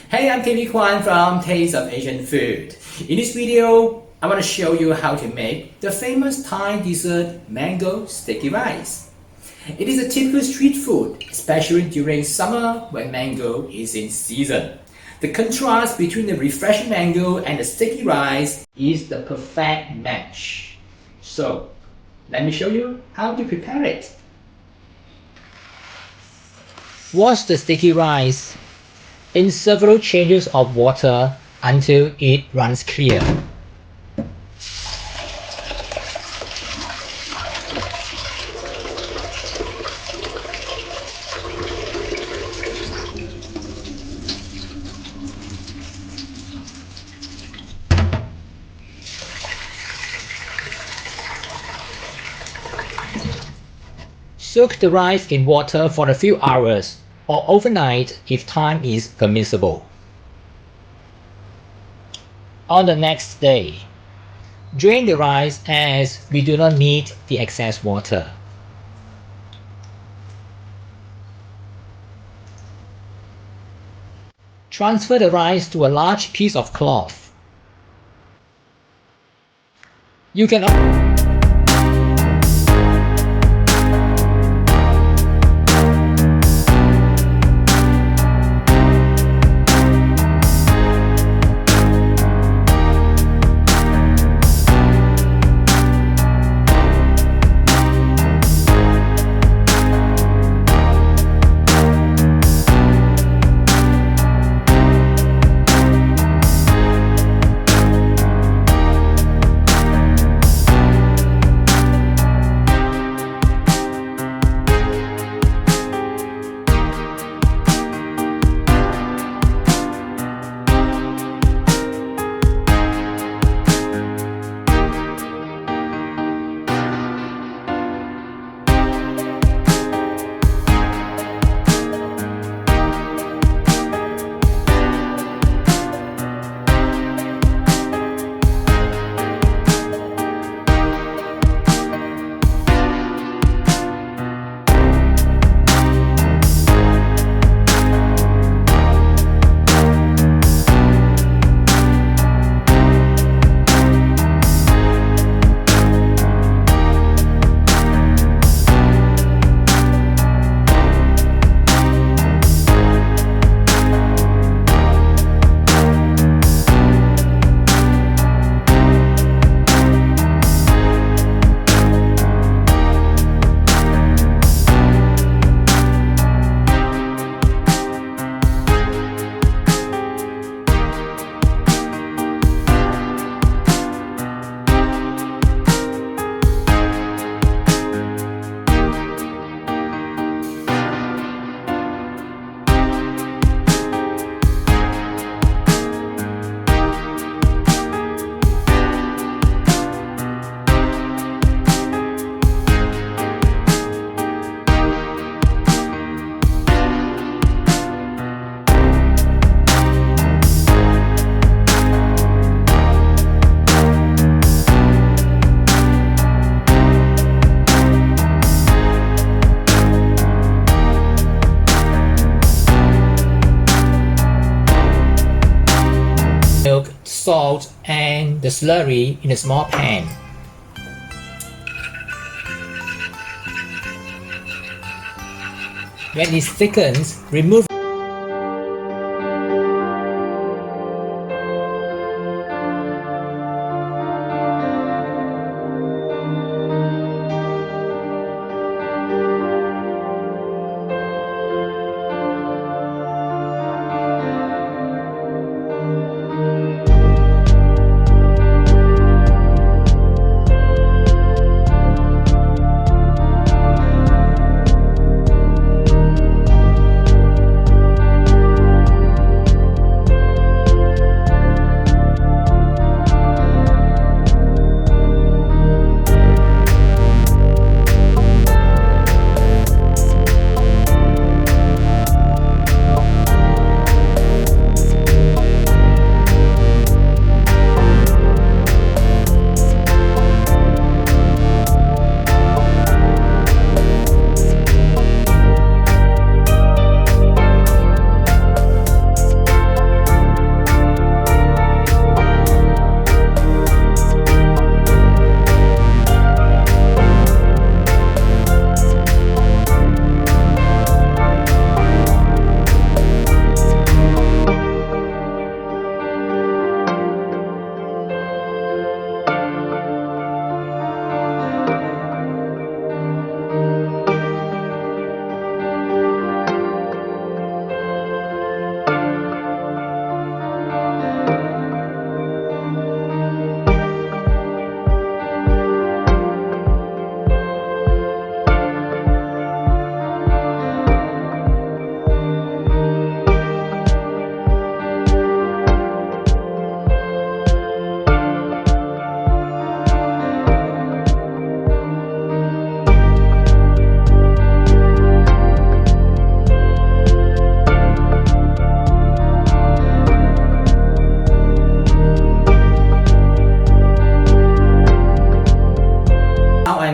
Hey, I'm Kimi Kwan from Taste of Asian Food. In this video, I want to show you how to make the famous Thai dessert mango sticky rice. It is a typical street food, especially during summer when mango is in season. The contrast between the refreshing mango and the sticky rice is the perfect match. So, let me show you how to prepare it. Wash the sticky rice in several changes of water until it runs clear. Soak the rice in water for a few hours or overnight if time is permissible. On the next day, drain the rice as we do not need the excess water. Transfer the rice to a large piece of cloth. You can milk, salt, and the slurry in a small pan. When it thickens, remove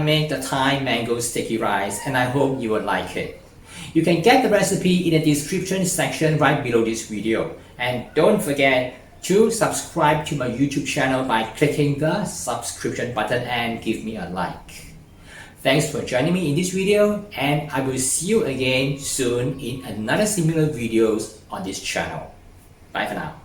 make the Thai mango sticky rice and I hope you will like it. You can get the recipe in the description section right below this video. And don't forget to subscribe to my YouTube channel by clicking the subscription button and give me a like. Thanks for joining me in this video and I will see you again soon in another similar videos on this channel. Bye for now.